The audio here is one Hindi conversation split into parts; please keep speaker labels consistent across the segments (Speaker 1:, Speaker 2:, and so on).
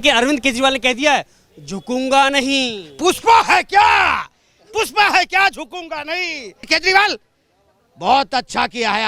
Speaker 1: कि अरविंद केजरीवाल ने कह दिया है झुकूंगा नहीं।
Speaker 2: पुष्पा है क्या झुकूंगा नहीं। केजरीवाल बहुत अच्छा किया है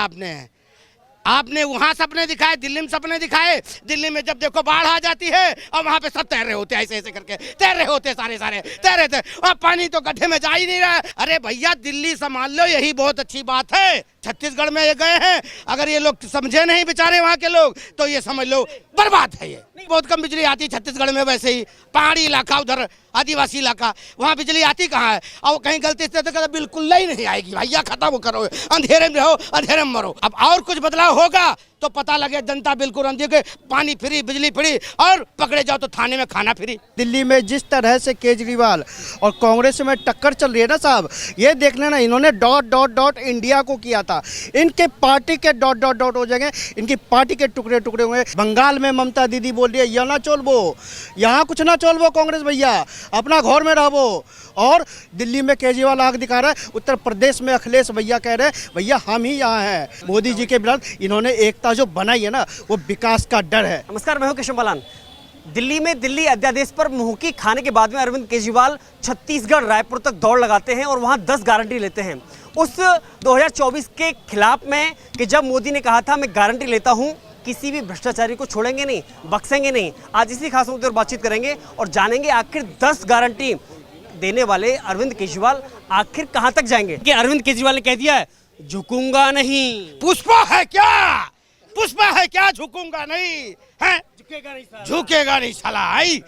Speaker 2: आपने वहां सपने दिखाए, दिल्ली में सपने दिखाए। दिल्ली में जब देखो बाढ़ आ जाती है और वहां पे सब तैर रहे होते हैं, ऐसे करके तैर रहे होते सारे तैर रहे थे और पानी तो गड्ढे में जा ही नहीं रहा है। अरे भैया दिल्ली संभाल लो, यही बहुत अच्छी बात है। छत्तीसगढ़ में ये गए हैं, अगर ये लोग समझे नहीं बेचारे वहाँ के लोग तो ये समझ लो बर्बाद है। ये बहुत कम बिजली आती छत्तीसगढ़ में, वैसे ही पहाड़ी इलाका, उधर आदिवासी इलाका, वहाँ बिजली आती कहाँ है। और कहीं गलती से तो कहते बिल्कुल ही नहीं आएगी भैया, खत्म करो, अंधेरे में रहो, अंधेरे में मरो। अब और कुछ बदलाव होगा तो पता लगे जनता बिल्कुल अंधेरे, पानी फ्री, बिजली फ्री, और पकड़े जाओ तो थाने में खाना फ्री।
Speaker 3: दिल्ली में जिस तरह से केजरीवाल और कांग्रेस में टक्कर चल रही है ना साहब, ये देख लेना, इन्होंने डॉट इंडिया को किया था, इनके पार्टी के डॉट हो जाएंगे, इनकी पार्टी के टुकड़े होंगे। बंगाल में ममता दीदी बोल रही है यहाँ ना चोलबो, यहाँ कुछ ना चोलबो कांग्रेस भैया, अपना घर में रहो। और दिल्ली में केजरीवाल आग दिखा रहा है, उत्तर प्रदेश में अखिलेश भैया कह रहे हैं भैया हम ही यहाँ हैं। मोदी जी के विरुद्ध इन्होंने एकता जो बनाई है ना, वो विकास का डर है।
Speaker 1: नमस्कार, मैं हूं केशव बालान। दिल्ली में दिल्ली अध्यादेश पर मुंहकी खाने के बाद में अरविंद केजरीवाल छत्तीसगढ़ रायपुर तक दौड़ लगाते हैं और वहां 10 गारंटी लेते हैं उस 2024 के खिलाफ में, कि जब मोदी ने कहा था मैं गारंटी लेता हूं किसी भी भ्रष्टाचारी को छोड़ेंगे नहीं, बख्शेंगे नहीं। आज इसी खास मुद्दे पर बातचीत करेंगे और जानेंगे आखिर 10 गारंटी देने वाले अरविंद केजरीवाल आखिर कहां तक जाएंगे। कि अरविंद केजरीवाल ने कह दिया है झुकूंगा नहीं।
Speaker 2: पुष्पा है क्या झुकूंगा नहीं है, झुकेगा नहीं साला। आई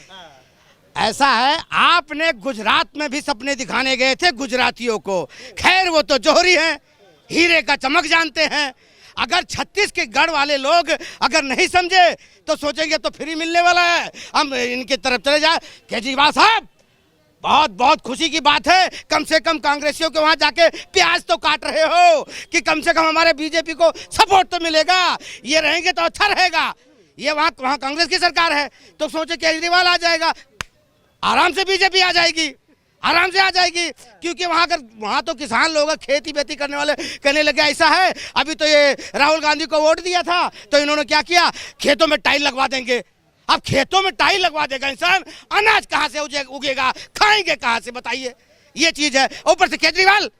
Speaker 2: ऐसा है, आपने गुजरात में भी सपने दिखाने गए थे गुजरातियों को, खैर वो तो जोहरी हैं, हीरे का चमक जानते हैं। अगर छत्तीसगढ़ वाले लोग अगर नहीं समझे तो सोचेंगे तो फ्री मिलने वाला है, हम इनकी तरफ चले जाए। केजरीवाल साहब बहुत खुशी की बात है, कम से कम कांग्रेसियों के वहां जाके प्याज तो काट रहे हो कि कम से कम हमारे बीजेपी को सपोर्ट तो मिलेगा, ये रहेंगे तो अच्छा रहेगा। ये वहाँ कांग्रेस की सरकार है तो सोचे केजरीवाल आ जाएगा, आराम से बीजेपी आ जाएगी, आराम से आ जाएगी। क्योंकि वहाँ तो किसान लोग खेती बेती करने वाले कहने लगे ऐसा है, अभी तो ये राहुल गांधी को वोट दिया था तो इन्होंने क्या किया, खेतों में टाइल लगवा देंगे। अब खेतों में टाइल लगवा देगा इंसान, अनाज कहाँ से उगेगा, खाएंगे कहाँ से बताइए, ये चीज है। ऊपर से केजरीवाल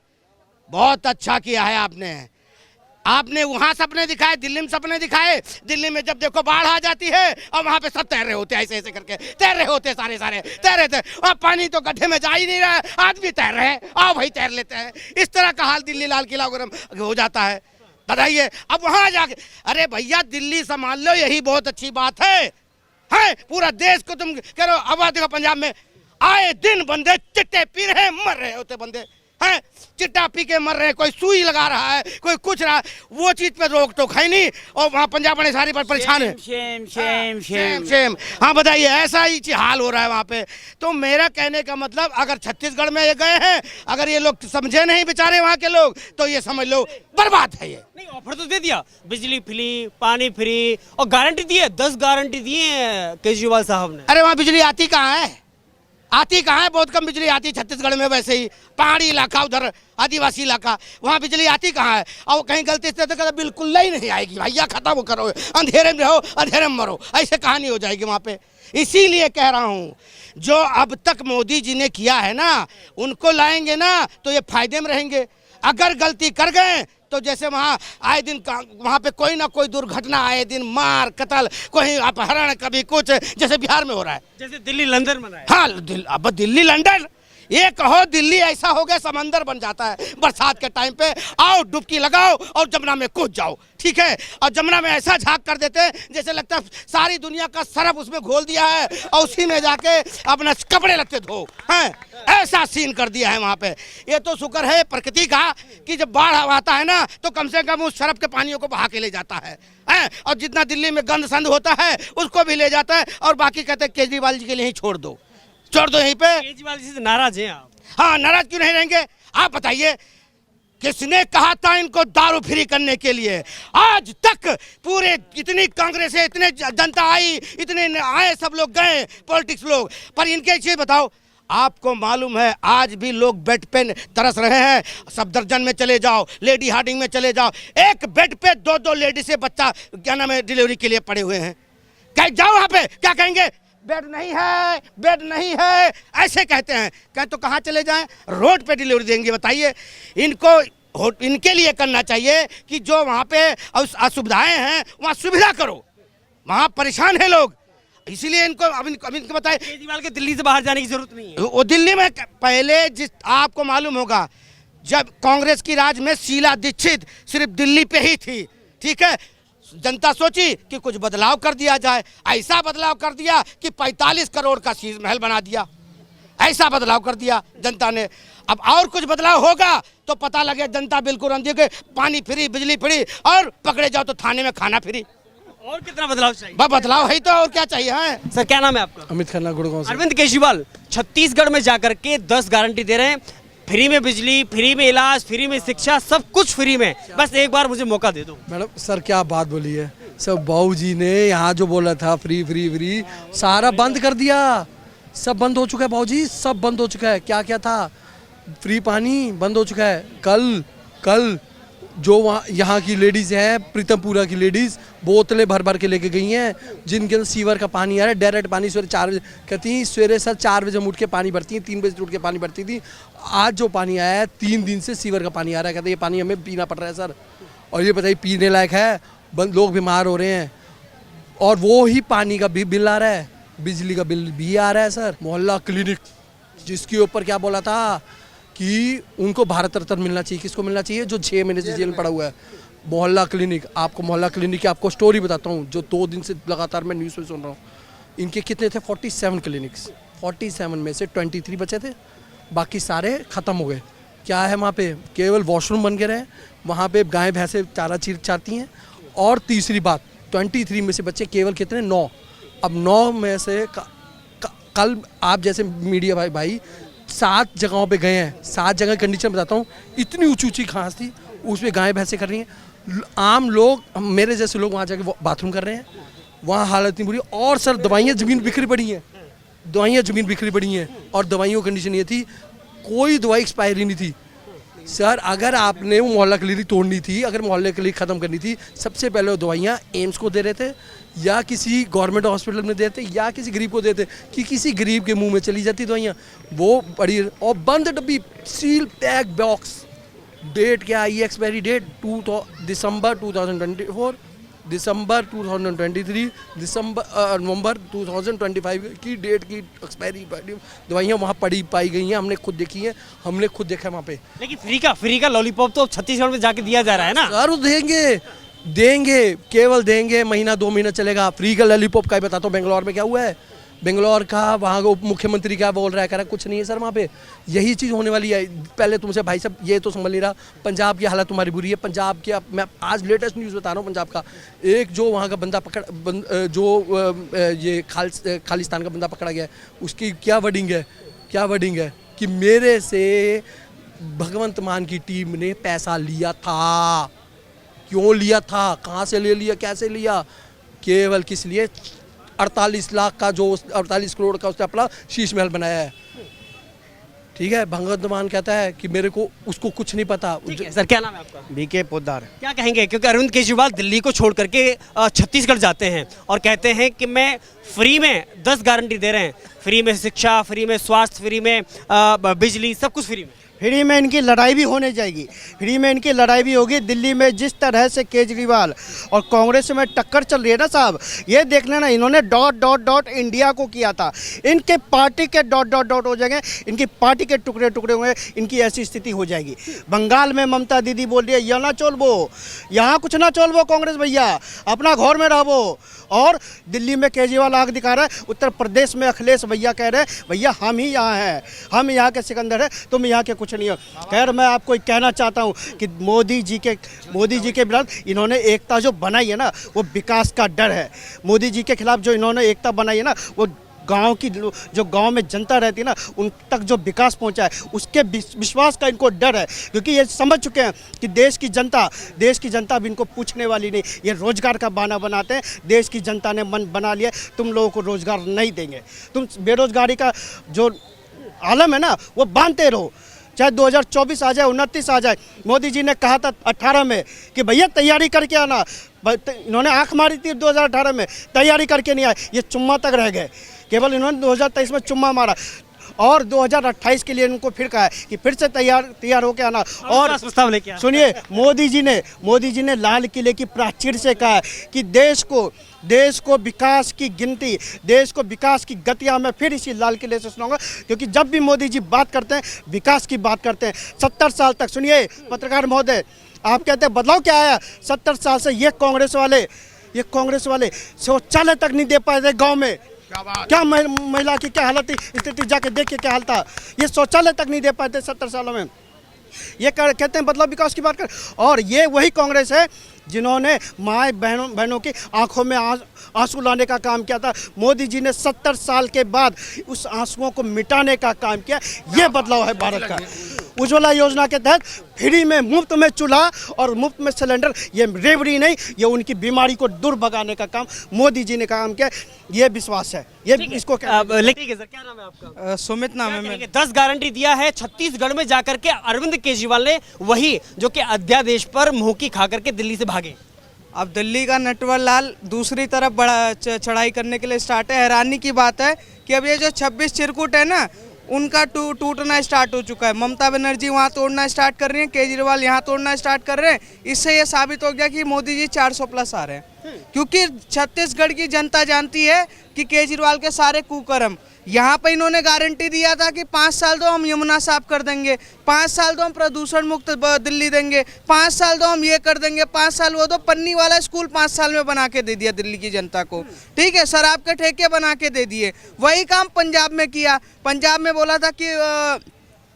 Speaker 2: बहुत अच्छा किया है आपने वहां सपने दिखाए, दिल्ली में सपने दिखाए। दिल्ली में जब देखो बाढ़ आ जाती है और वहां पे सब तैर रहे होते हैं, ऐसे करके तैर रहे होते सारे तैर रहे थे और पानी तो गड्ढे में जा ही नहीं रहा है, आदमी तैर रहे हैं, आओ भाई तैर लेते हैं। इस तरह का हाल दिल्ली लाल किला वगैरह हो जाता है, बताइए। अब वहां जाके अरे भैया दिल्ली संभाल लो, यही बहुत अच्छी बात है। पूरा देश को तुम कह रहे हो। अब देखो पंजाब में आए दिन बंदे चिट्टे पी रहे हैं, मर रहे होते बंदे हैं, चिट्टा पी के मर रहे हैं, कोई सुई लगा रहा है, कोई कुछ रहा, वो चीज पे रोक टोक है नहीं। और वहाँ पंजाब बड़े सारी पर परेशान है। शेम। हाँ बताइए, ऐसा ही हाल हो रहा है वहाँ पे। तो मेरा कहने का मतलब, अगर छत्तीसगढ़ में ये गए हैं, अगर ये लोग समझे नहीं बेचारे वहाँ के लोग तो ये समझ लो बर्बाद है। ये
Speaker 1: नहीं, ऑफर तो दे दिया, बिजली फ्री, पानी फ्री, और गारंटी दी है, 10 गारंटी दी है केजरीवाल साहब ने।
Speaker 2: अरे वहाँ बिजली आती कहाँ है, बहुत कम बिजली आती छत्तीसगढ़ में, वैसे ही पहाड़ी इलाका, उधर आदिवासी इलाका, वहाँ बिजली आती कहाँ है। और कहीं गलती से तो कहते बिल्कुल ही नहीं आएगी भैया, खत्म करो, अंधेरे में रहो, अंधेरे में मरो, ऐसे कहानी हो जाएगी वहाँ पे। इसीलिए कह रहा हूँ, जो अब तक मोदी जी ने किया है ना, उनको लाएंगे ना तो ये फायदे में रहेंगे। अगर गलती कर गए तो जैसे वहाँ आए दिन वहाँ पे कोई ना कोई दुर्घटना, आए दिन मार कत्ल, कोई अपहरण, कभी कुछ, जैसे बिहार में हो रहा है,
Speaker 1: जैसे दिल्ली लंदन बना है।
Speaker 2: हाँ अब दिल्ली लंदन, ये कहो दिल्ली ऐसा हो गया समंदर बन जाता है बरसात के टाइम पे। आओ डुबकी लगाओ और जमुना में कूद जाओ, ठीक है। और जमुना में ऐसा झाग कर देते हैं जैसे लगता है सारी दुनिया का सरफ उसमें घोल दिया है और उसी में जाके अपना कपड़े लगते धो हैं, ऐसा सीन कर दिया है वहाँ पे। ये तो शुक्र है प्रकृति का कि जब बाढ़ आता है ना तो कम से कम उस सरफ के पानियों को बहा के ले जाता है, और जितना दिल्ली में गंद संद होता है उसको भी ले जाता है। और बाकी कहते हैं केजरीवाल जी के लिए ही छोड़ दो यहीं पे।
Speaker 1: केजरीवाल जी से नाराज हैं आप?
Speaker 2: हाँ, नाराज क्यों नहीं रहेंगे। आप बताइए, किसने कहा था इनको दारू फ्री करने के लिए? आज तक पूरे इतनी कांग्रेस है, इतने जनता आई, इतने आए, सब लोग गए पॉलिटिक्स लोग, पर इनके चीज बताओ, आपको मालूम है आज भी लोग बेड पे तरस रहे हैं। सफदरजंग में चले जाओ, लेडी हार्डिंग में चले जाओ, एक बेड पे 2-2 लेडी से बच्चा क्या नाम है डिलीवरी के लिए पड़े हुए हैं। कहीं जाओ वहां पे, क्या कहेंगे, बेड नहीं है, बेड नहीं है, ऐसे कहते हैं। कहें तो कहाँ चले जाएं? रोड पे डिलीवरी देंगे, बताइए। इनके लिए करना चाहिए कि जो वहाँ पे असुविधाएं हैं वहाँ सुविधा करो, वहाँ परेशान है लोग, इसीलिए इनको अब इनको बताए।
Speaker 1: केजरीवाल के दिल्ली से बाहर जाने की जरूरत नहीं है।
Speaker 2: वो दिल्ली में पहले आपको मालूम होगा, जब कांग्रेस की राज में शीला दीक्षित सिर्फ दिल्ली पे ही थी, ठीक है। जनता सोची कि कुछ बदलाव कर दिया जाए, ऐसा बदलाव कर दिया कि 45 करोड़ का शीश महल बना दिया, ऐसा बदलाव कर दिया जनता ने। अब और कुछ बदलाव होगा तो पता लगे जनता बिल्कुल अंधी के पानी फ्री, बिजली फ्री, और पकड़े जाओ तो थाने में खाना फ्री।
Speaker 1: और कितना बदलाव चाहिए?
Speaker 2: बदलाव है तो और क्या चाहिए है?
Speaker 1: सर क्या नाम है आपका?
Speaker 4: अमित खन्ना, गुड़गांव से।
Speaker 1: अरविंद केजरीवाल छत्तीसगढ़ में जाकर के 10 गारंटी दे रहे हैं, फ्री में बिजली, फ्री में इलाज, फ्री में शिक्षा, सब कुछ फ्री में। बस एक बार मुझे मौका दे दो।
Speaker 4: मैडम सर क्या बात बोली है, सब बाबू जी ने यहाँ जो बोला था फ्री फ्री फ्री सारा बंद कर दिया, सब बंद हो चुका है बाबू जी, सब बंद हो चुका है। क्या क्या था? फ्री पानी बंद हो चुका है। कल जो वहाँ यहाँ की लेडीज़ हैं, प्रीतमपुरा की लेडीज़ बोतलें भर भर के लेके गई हैं, जिनके अंदर सीवर का पानी आ रहा है, डायरेक्ट पानी। सवेरे 4 बजे कहती हैं, सवेरे सर 4 बजे उठ के पानी भरती हैं, 3 बजे उठ के पानी भरती थी। आज जो पानी आया है 3 दिन से सीवर का पानी आ रहा है, कहते हैं ये पानी हमें पीना पड़ रहा है सर, और ये बताइए पीने लायक है? लोग बीमार हो रहे हैं, और वो ही पानी का भी बिल आ रहा है, बिजली का बिल भी आ रहा है सर। मोहल्ला क्लिनिक जिसके ऊपर क्या बोला था कि उनको भारत रत्न मिलना चाहिए, किसको मिलना चाहिए? जो 6 महीने से जेल में पड़ा हुआ है। मोहल्ला क्लिनिक, आपको मोहल्ला क्लिनिक की आपको स्टोरी बताता हूँ, जो 2 दिन से लगातार मैं न्यूज़ में सुन रहा हूँ। इनके कितने थे? 47 क्लिनिक्स, 47 में से 23 बचे थे, बाकी सारे ख़त्म हो गए। क्या है वहाँ पे? केवल वॉशरूम बन के रहे, वहाँ पे गाय भैंसें चारा चाहती हैं। और तीसरी बात, 23 में से बच्चे केवल कितने? 9। अब 9 में से कल आप जैसे मीडिया भाई 7 जगहों पे गए हैं, 7 जगह कंडीशन बताता हूँ, इतनी ऊंची घास थी, उसमें गाय भैंसें कर रही हैं। आम लोग, मेरे जैसे लोग वहाँ जाके बाथरूम कर रहे हैं, वहाँ हालत नहीं बुरी। और सर दवाइयाँ ज़मीन बिखरी पड़ी हैं, दवाइयाँ ज़मीन बिखरी पड़ी हैं, और दवाइयों की कंडीशन ये थी, कोई दवाई एक्सपायरी नहीं थी। सर अगर आपने वो मोहल्ला क्लिनिक तोड़नी थी, अगर मोहल्ला क्लिनिक ख़त्म करनी थी, सबसे पहले वो दवाइयाँ एम्स को दे रहे थे, या किसी गवर्नमेंट हॉस्पिटल में देते, या किसी गरीब को देते, कि किसी गरीब के मुंह में चली जाती दवाइयाँ। वो बड़ी और बंद डब्बी, सील पैक बॉक्स। डेट क्या आई? एक्सपायरी डेट दिसंबर 2024, दिसंबर 2023, नवंबर 2025 की डेट की एक्सपायरी दवाइयाँ वहाँ पड़ी पाई गई हैं। हमने खुद देखी हैं, हमने खुद देखा है वहाँ पे।
Speaker 1: लेकिन फ्री का लॉलीपॉप तो छत्तीसगढ़ में जाके दिया जा रहा है ना
Speaker 4: सर? देंगे केवल देंगे, महीना 2 महीना चलेगा। फ्री का लॉलीपॉप का ही बताता हूँ, बेंगलोर में क्या हुआ है। बेंगलोर का वहाँ का उप मुख्यमंत्री क्या बोल रहा है, कह रहा है कुछ नहीं है सर वहाँ पे। यही चीज़ होने वाली है। पहले तुमसे भाई साहब ये तो समझ नहीं रहा, पंजाब की हालत तुम्हारी बुरी है। पंजाब की मैं आज लेटेस्ट न्यूज़ बता रहा हूँ पंजाब का। एक जो वहाँ का बंदा ये खालिस्तान का बंदा पकड़ा गया है, उसकी क्या वर्डिंग है कि मेरे से भगवंत मान की टीम ने पैसा लिया था। क्यों लिया था? कहाँ से ले लिया? कैसे लिया? केवल किस लिए? 48 लाख का, जो 48 करोड़ का उसने अपना शीश महल बनाया है। ठीक है, भगवंत मान कहता है कि मेरे को उसको कुछ नहीं पता।
Speaker 1: सर क्या नाम है आपका?
Speaker 3: बीके पोद्दार।
Speaker 1: क्या कहेंगे, क्योंकि अरविंद केजरीवाल दिल्ली को छोड़ करके छत्तीसगढ़ जाते हैं और कहते हैं कि मैं फ्री में 10 गारंटी दे रहे हैं, फ्री में शिक्षा, फ्री में स्वास्थ्य, फ्री में बिजली, सब कुछ फ्री में।
Speaker 3: फ्री में इनकी लड़ाई भी होने जाएगी, फ्री में इनकी लड़ाई भी होगी। दिल्ली में जिस तरह से केजरीवाल और कांग्रेस में टक्कर चल रही है ना साहब, ये देख लेना, इन्होंने ... इंडिया को किया था, इनके पार्टी के ... हो जाएंगे, इनकी पार्टी के टुकड़े टुकड़े होंगे, इनकी ऐसी स्थिति हो जाएगी। बंगाल में ममता दीदी बोल रही है यहाँ ना चलबो, यहाँ कुछ ना चलबो कांग्रेस भैया, अपना घर में रहबो। और दिल्ली में केजरीवाल आग दिखा रहा है, उत्तर प्रदेश में अखिलेश भैया कह रहे हैं भैया हम ही यहाँ हैं, हम यहाँ के सिकंदर हैं, तुम यहाँ के कुछ नहीं हो। खैर मैं आपको कहना चाहता हूँ कि मोदी जी के विरुद्ध इन्होंने एकता जो बनाई है ना, वो विकास का डर है। मोदी जी के खिलाफ जो इन्होंने एकता बनाई है ना, वो गांव की जो गांव में जनता रहती है ना, उन तक जो विकास पहुंचा है, उसके विश्वास का इनको डर है। क्योंकि ये समझ चुके हैं कि देश की जनता भी इनको पूछने वाली नहीं। ये रोजगार का बहाना बनाते हैं, देश की जनता ने मन बना लिया तुम लोगों को रोजगार नहीं देंगे, तुम बेरोजगारी का जो आलम है ना वो बांधते रहो, चाहे 2024 आ जाए, 29 आ जाए। मोदी जी ने कहा था 18 में कि भैया तैयारी करके आना, इन्होंने आंख मारी थी 2018 में, तैयारी करके नहीं आए, ये चुम्मा तक रह गए। केवल इन्होंने 2023 में चुम्मा मारा और 2028 के लिए इनको फिर कहा है कि फिर से तैयार होकर आना। और
Speaker 1: प्रस्ताव लेके आए।
Speaker 3: सुनिए, मोदी जी ने लाल किले की प्राचीर से कहा है कि देश को विकास की गिनती, देश को विकास की गतियाँ मैं फिर इसी लाल किले से सुनाऊंगा, क्योंकि जब भी मोदी जी बात करते हैं विकास की बात करते हैं। 70 साल तक, सुनिए पत्रकार महोदय, आप कहते हैं बदलाव क्या आया? 70 साल से ये कांग्रेस वाले शौचालय तक नहीं दे पाए थे गाँव में। क्या महिला की क्या हालत थी, स्थिति जाके देखिए क्या हालत था। ये शौचालय तक नहीं दे पाए थे 70 सालों में। ये कहते हैं बदलाव विकास की बात कर, और ये वही कांग्रेस है जिन्होंने माए बहनों की आंखों में आंसू लाने का काम किया था। मोदी जी ने 70 साल के बाद उस आंसुओं को मिटाने का काम किया। ये बदलाव है भारत का। उज्ज्वला योजना के तहत फ्री में, मुफ्त में चूल्हा और मुफ्त में सिलेंडर, ये रेवड़ी नहीं, ये उनकी बीमारी को दूर भगाने का काम मोदी जी ने काम किया। ये विश्वास है, ये इसको
Speaker 1: ठीक है सर, क्या नाम है आपका?
Speaker 5: सुमित नाम है मेरा।
Speaker 1: 10 गारंटी दिया है छत्तीसगढ़ में जाकर के अरविंद केजरीवाल ने, वही जो कि अध्यादेश पर मुंह की खा करके दिल्ली से भागे।
Speaker 5: अब दिल्ली का नटवर लाल दूसरी तरफ बड़ा चढ़ाई करने के लिए स्टार्ट है। हैरानी की बात है कि अब ये जो 26 चिरकुट है ना, उनका टूटना स्टार्ट हो चुका है। ममता बनर्जी वहाँ तोड़ना स्टार्ट कर रही हैं, केजरीवाल यहाँ तोड़ना स्टार्ट कर रहे हैं। इससे ये साबित हो गया कि मोदी जी 400 प्लस आ रहे हैं, क्योंकि छत्तीसगढ़ की जनता जानती है कि केजरीवाल के सारे कुकर्म। यहाँ पे इन्होंने गारंटी दिया था कि 5 साल दो हम यमुना साफ कर देंगे, 5 साल दो हम प्रदूषण मुक्त दिल्ली देंगे, 5 साल दो हम ये कर देंगे, 5 साल वो दो। पन्नी वाला स्कूल 5 साल में बना के दे दिया दिल्ली की जनता को, ठीक है। शराब के ठेके बना के दे दिए। वही काम पंजाब में किया। पंजाब में बोला था कि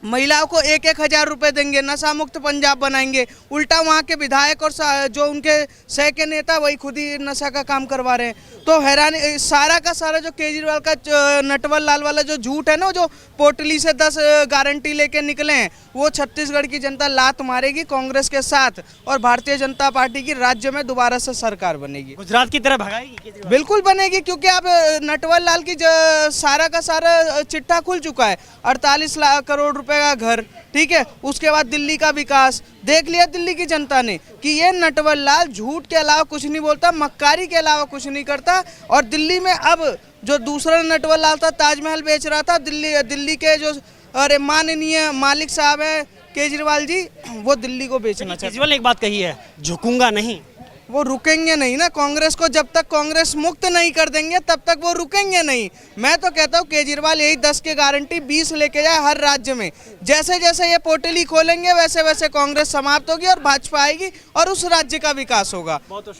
Speaker 5: महिलाओं को 1-1 हज़ार रुपये देंगे, नशा मुक्त पंजाब बनाएंगे। उल्टा वहाँ के विधायक और जो उनके सह के नेता वही खुद ही नशा का काम करवा रहे हैं। तो हैरान सारा का सारा जो केजरीवाल का नटवर लाल वाला जो झूठ है ना, जो पोटली से 10 गारंटी लेके निकले हैं, वो छत्तीसगढ़ की जनता लात मारेगी कांग्रेस के साथ, और भारतीय जनता पार्टी की राज्य में दोबारा से सरकार बनेगी।
Speaker 1: गुजरात की तरह भगाएगी केजरीवाल?
Speaker 5: बिल्कुल बनेगी, क्योंकि अब नटवर लाल की सारा का सारा चिट्ठा खुल चुका है। 48 लाख करोड़ रुपए का घर, ठीक है। उसके बाद दिल्ली का विकास देख लिया दिल्ली की जनता ने कि ये नटवर लाल झूठ के अलावा कुछ नहीं बोलता, मक्कारी के अलावा कुछ नहीं करता। और दिल्ली में अब जो दूसरा नटवर लाल था, ताजमहल बेच रहा था, दिल्ली के जो अरे माननीय मालिक साहब है केजरीवाल जी, वो दिल्ली को बेचना चाहते हैं।
Speaker 1: केजरीवाल ने एक बात कही है, झुकूंगा नहीं।
Speaker 5: वो रुकेंगे नहीं ना कांग्रेस को, जब तक कांग्रेस मुक्त नहीं कर देंगे तब तक वो रुकेंगे नहीं। मैं तो कहता हूँ केजरीवाल यही 10 की गारंटी 20 लेके जाए हर राज्य में। जैसे जैसे ये पोटली खोलेंगे वैसे वैसे कांग्रेस समाप्त होगी और भाजपा आएगी और उस राज्य का विकास होगा।